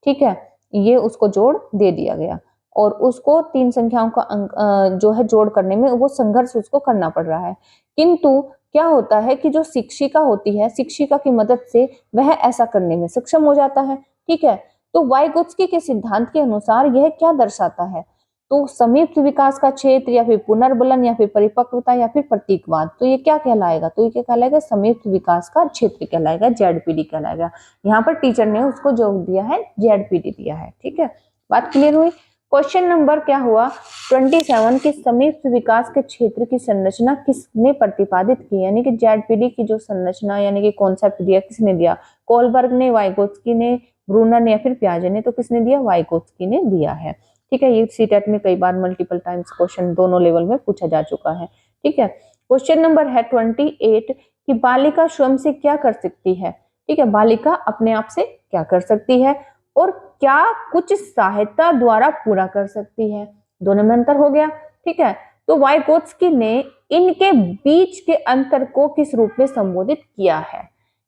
ठीक है, ये उसको जोड़ दे दिया गया और उसको 3 संख्याओं का अंक जो है जोड़ करने में वो संघर्ष उसको करना पड़ रहा है। किंतु क्या होता है कि जो शिक्षिका होती है, शिक्षिका की मदद से वह ऐसा करने में सक्षम हो जाता है, ठीक है। तो वाइगोत्स्की के सिद्धांत के अनुसार यह क्या दर्शाता है? तो समीप विकास का क्षेत्र या फिर पुनर्बलन या फिर परिपक्वता या फिर प्रतीकवाद, तो ये क्या कहलाएगा? तो ये क्या कहलाएगा? समीप विकास का क्षेत्र कहलाएगा, जेडपीडी कहलाएगा। यहाँ पर टीचर ने उसको जो दिया है जेडपीडी दिया है, ठीक है। बात क्लियर हुई? क्वेश्चन नंबर क्या हुआ 27 की संयुक्त विकास के क्षेत्र की संरचना किसने प्रतिपादित की, यानी कि जेडपीडी की जो संरचना यानी कि कॉन्सेप्ट दिया किसने दिया, कोलबर्ग ने, वाइगोत्स्की ने, ब्रूनर ने या फिर पियाजे ने, तो किसने दिया, वाइगोत्स्की ने दिया है। ठीक है, ये सीटेट में कई बार मल्टीपल टाइम्स क्वेश्चन दोनों लेवल में पूछा जा चुका है। ठीक है, क्वेश्चन नंबर है 28 कि बालिका स्वयं से क्या कर सकती है। ठीक है, बालिका अपने आप से क्या कर सकती है और क्या कुछ सहायता द्वारा पूरा कर सकती है, दोनों में अंतर हो गया। ठीक है, तो वाइगोत्स्की ने इनके बीच के अंतर को किस रूप में संबोधित किया है,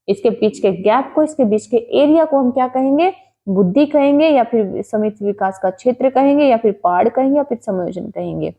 इसके बीच के गैप को, इसके बीच के एरिया को हम क्या कहेंगे, बुद्धि कहेंगे या फिर समित विकास का क्षेत्र कहेंगे या फिर पाड़ कहेंगे या फिर समायोजन कहेंगे।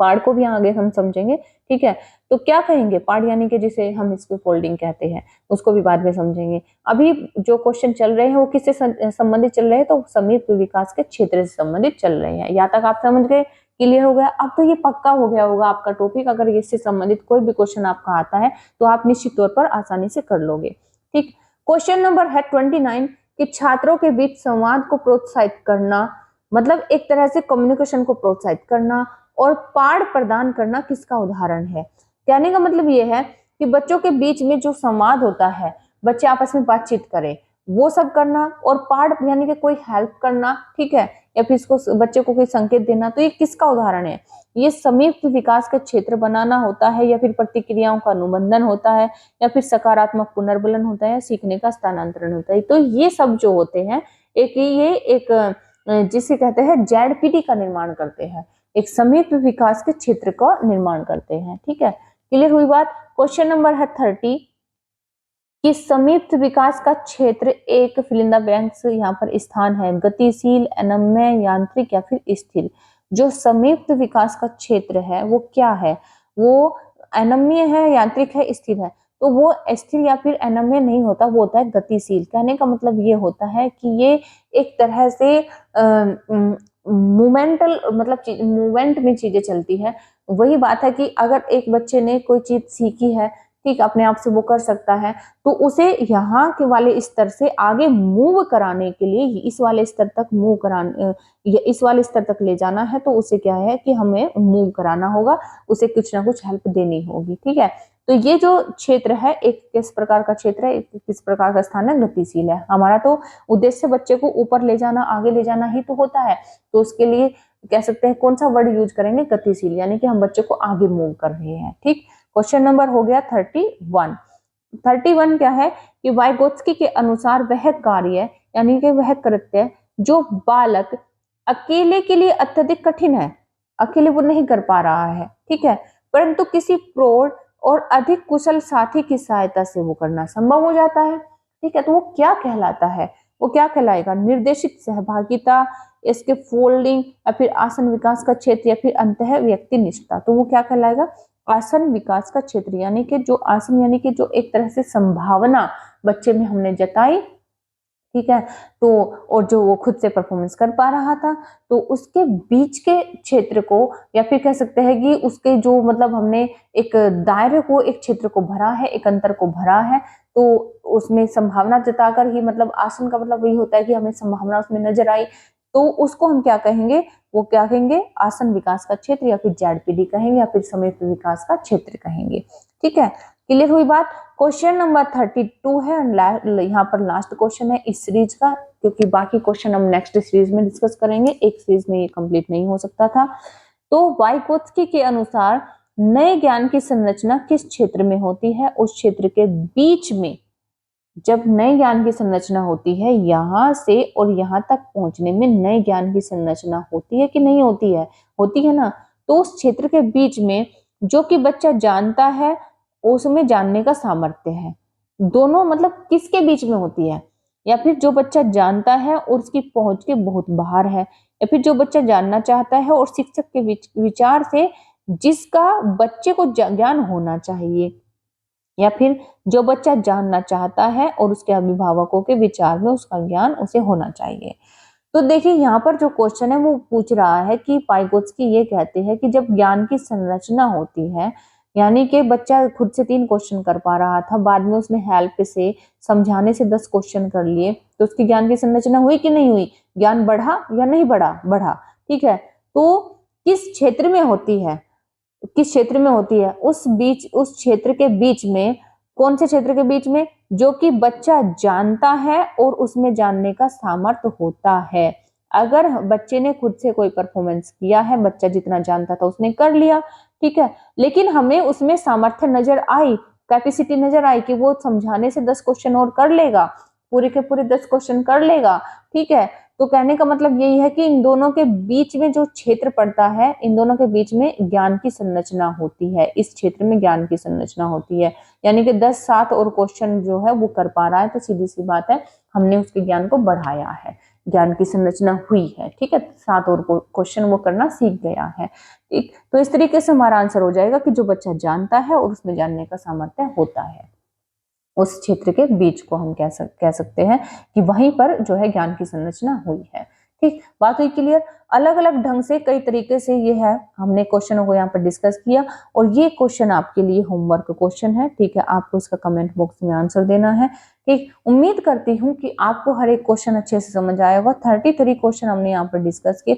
पाड़ को भी आगे हम समझेंगे। ठीक है, तो क्या कहेंगे पाड़ यानी कि जिसे हम इसको फोल्डिंग कहते हैं, उसको भी बाद में समझेंगे। अभी जो क्वेश्चन चल रहे हैं वो किससे संबंधित चल रहे हैं, तो समित विकास के क्षेत्र से संबंधित चल रहे हैं। यहाँ तक आप समझ गए, क्लियर हो गया। अब तो ये पक्का हो गया होगा आपका टॉपिक, अगर इससे संबंधित कोई भी क्वेश्चन आपका आता है तो आप निश्चित तौर पर आसानी से कर लोगे। ठीक, क्वेश्चन नंबर है 29 कि छात्रों के बीच संवाद को प्रोत्साहित करना, मतलब एक तरह से कम्युनिकेशन को प्रोत्साहित करना और पाठ प्रदान करना किसका उदाहरण है। कहने का मतलब ये है कि बच्चों के बीच में जो संवाद होता है, बच्चे आपस में बातचीत करें, वो सब करना, और पाठ यानी कि कोई हेल्प करना, ठीक है, या फिर इसको बच्चे को कोई संकेत देना, तो ये किसका उदाहरण है, ये संयुक्त विकास का क्षेत्र बनाना होता है या फिर प्रतिक्रियाओं का अनुबंधन होता है या फिर सकारात्मक पुनर्बलन होता है या सीखने का स्थानांतरण होता है। तो ये सब जो होते हैं ये एक जिसे कहते हैं जेडपीटी का निर्माण करते हैं, एक संयुक्त विकास के क्षेत्र का निर्माण करते हैं। ठीक है, क्लियर हुई बात। क्वेश्चन नंबर है 30 कि संयुक्त विकास का क्षेत्र एक फिल इन द ब्लैंक्स यहाँ पर स्थान है, गतिशील, अनम्य, यांत्रिक या फिर स्थिर। जो संयुक्त विकास का क्षेत्र है वो क्या है, वो अनम्य है, यांत्रिक है, स्थिर है। तो वो स्थिर या फिर अनम्य नहीं होता, वो होता है गतिशील। कहने का मतलब ये होता है कि ये एक तरह से मूवमेंटल मतलब मूवमेंट में चीजें चलती है। वही बात है कि अगर एक बच्चे ने कोई चीज सीखी है, ठीक, अपने आप से वो कर सकता है, तो उसे यहाँ के वाले स्तर से आगे मूव कराने के लिए इस वाले स्तर तक मूव कराने, इस वाले स्तर तक ले जाना है, तो उसे क्या है कि हमें मूव कराना होगा, उसे कुछ ना कुछ हेल्प देनी होगी। ठीक है, तो ये जो क्षेत्र है एक किस प्रकार का क्षेत्र है, एक किस प्रकार का स्थान है, गतिशील है। हमारा तो उद्देश्य बच्चे को ऊपर ले जाना, आगे ले जाना ही तो होता है, तो उसके लिए कह सकते हैं कौन सा वर्ड यूज करेंगे, गतिशील, यानी कि हम बच्चे को आगे मूव कर रहे हैं। ठीक, क्वेश्चन नंबर हो गया 31। 31 क्या है कि वाइगोत्स्की के अनुसार वह कार्य यानी कि वह कृत्य जो बालक अकेले के लिए अत्यधिक कठिन है, अकेले वो नहीं कर पा रहा है, ठीक है, परंतु किसी प्रौढ़ और अधिक कुशल साथी की सहायता से वो करना संभव हो जाता है। ठीक है, तो वो क्या कहलाता है, वो क्या कहलाएगा, निर्देशित सहभागिता, इसके फोल्डिंग या फिर आसन विकास का क्षेत्र या फिर अंतः व्यक्ति निष्ठा। तो वो क्या कहलाएगा, आसन विकास का क्षेत्र, यानी कि जो आसन यानी कि जो एक तरह से संभावना बच्चे में हमने जताई, ठीक है, तो और जो वो खुद से परफॉर्मेंस कर पा रहा था, तो उसके बीच के क्षेत्र को या फिर कह सकते हैं कि उसके जो मतलब हमने एक दायरे को, एक क्षेत्र को भरा है, एक अंतर को भरा है, तो उसमें संभावना जताकर ही, मतलब आसन का मतलब वही होता है कि हमें संभावना उसमें नजर आई, तो उसको हम क्या कहेंगे, वो क्या कहेंगे, आसन विकास का क्षेत्र या फिर जेडपीडी कहेंगे या फिर संयुक्त विकास का क्षेत्र कहेंगे। ठीक है, क्लियर हुई बात। क्वेश्चन नंबर 32 है, यहाँ पर लास्ट क्वेश्चन है इस सीरीज का, क्योंकि बाकी क्वेश्चन हम नेक्स्ट सीरीज में डिस्कस करेंगे, एक सीरीज में ये कंप्लीट नहीं हो सकता था। तो वाइगोत्स्की के अनुसार नए ज्ञान की संरचना किस क्षेत्र में होती है, उस क्षेत्र के बीच में। जब नए ज्ञान की संरचना होती है, यहां से और यहां तक पहुंचने में नए ज्ञान की संरचना होती है कि नहीं होती है, होती है ना। तो उस क्षेत्र के बीच में जो कि बच्चा जानता है, उसमें जानने का सामर्थ्य है, दोनों मतलब किसके बीच में होती है, या फिर जो बच्चा जानता है और उसकी पहुंच के बहुत बाहर है, या फिर जो बच्चा जानना चाहता है और शिक्षक के विचार से जिसका बच्चे को ज्ञान होना चाहिए, या फिर जो बच्चा जानना चाहता है और उसके अभिभावकों के विचार में उसका ज्ञान उसे होना चाहिए। तो देखिए यहाँ पर जो क्वेश्चन है वो पूछ रहा है कि वाइगोत्स्की ये कहते हैं कि जब ज्ञान की संरचना होती है, यानी कि बच्चा खुद से 3 क्वेश्चन कर पा रहा था, बाद में उसने हेल्प से समझाने से 10 क्वेश्चन कर लिए, तो उसकी ज्ञान की संरचना हुई कि नहीं हुई, ज्ञान बढ़ा या नहीं बढ़ा, बढ़ा। ठीक है, तो किस क्षेत्र में होती है, किस क्षेत्र में होती है, उस क्षेत्र के बीच में, कौन से क्षेत्र के बीच में, जो कि बच्चा जानता है और उसमें जानने का सामर्थ्य होता है। अगर बच्चे ने खुद से कोई परफॉर्मेंस किया है, बच्चा जितना जानता था उसने कर लिया, ठीक है, लेकिन हमें उसमें सामर्थ्य नजर आई, कैपेसिटी नजर आई कि वो समझाने से 10 क्वेश्चन और कर लेगा, पूरे के पूरे 10 क्वेश्चन कर लेगा, ठीक है, तो कहने का मतलब यही है कि इन दोनों के बीच में जो क्षेत्र पड़ता है, इन दोनों के बीच में ज्ञान की संरचना होती है, इस क्षेत्र में ज्ञान की संरचना होती है, यानी कि 10-7 और क्वेश्चन जो है वो कर पा रहा है, तो सीधी सी बात है हमने उसके ज्ञान को बढ़ाया है, ज्ञान की संरचना हुई है, ठीक है, 7 और क्वेश्चन वो करना सीख गया है, ठीक। तो इस तरीके से हमारा आंसर हो जाएगा कि जो बच्चा जानता है और उसमें जानने का सामर्थ्य होता है, उस क्षेत्र के बीच को हम कह सकते हैं कि वहीं पर जो है ज्ञान की संरचना हुई है, ठीक। बात हुई क्लियर। अलग अलग ढंग से कई तरीके से ये है, हमने क्वेश्चनों को यहाँ पर डिस्कस किया, और ये क्वेश्चन आपके लिए होमवर्क क्वेश्चन है, ठीक है, आपको इसका कमेंट बॉक्स में आंसर देना है, ठीक। उम्मीद करती हूँ कि आपको हर एक क्वेश्चन अच्छे से समझ आया होगा। 33 क्वेश्चन हमने यहाँ पर डिस्कस किए,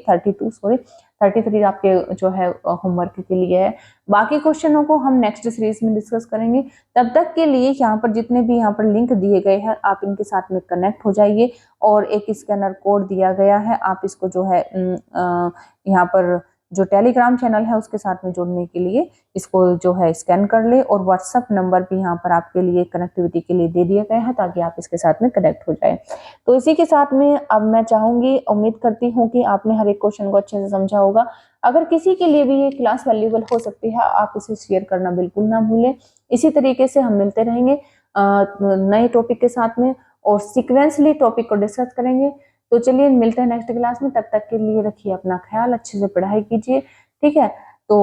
33 आपके जो है होमवर्क के लिए है, बाकी क्वेश्चनों को हम नेक्स्ट सीरीज में डिस्कस करेंगे। तब तक के लिए यहाँ पर जितने भी यहाँ पर लिंक दिए गए हैं, आप इनके साथ में कनेक्ट हो जाइए, और एक स्कैनर कोड दिया गया है, आप इसको जो है यहाँ पर जो टेलीग्राम चैनल है उसके साथ में जुड़ने के लिए इसको जो है स्कैन कर ले, और व्हाट्सएप नंबर भी यहाँ पर आपके लिए कनेक्टिविटी के लिए दे दिया गया है, ताकि आप इसके साथ में कनेक्ट हो जाए। तो इसी के साथ में अब मैं चाहूंगी, उम्मीद करती हूँ कि आपने हर एक क्वेश्चन को अच्छे से समझा होगा। अगर किसी के लिए भी ये क्लास वैल्यूएबल हो सकती है, आप इसे शेयर करना बिल्कुल ना भूलें। इसी तरीके से हम मिलते रहेंगे नए टॉपिक के साथ में, और सीक्वेंसली टॉपिक को डिस्कस करेंगे। तो चलिए मिलते हैं नेक्स्ट क्लास में, तब तक के लिए रखिए अपना ख्याल, अच्छे से पढ़ाई कीजिए, ठीक है। तो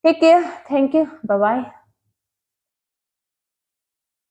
take care, thank you, bye bye.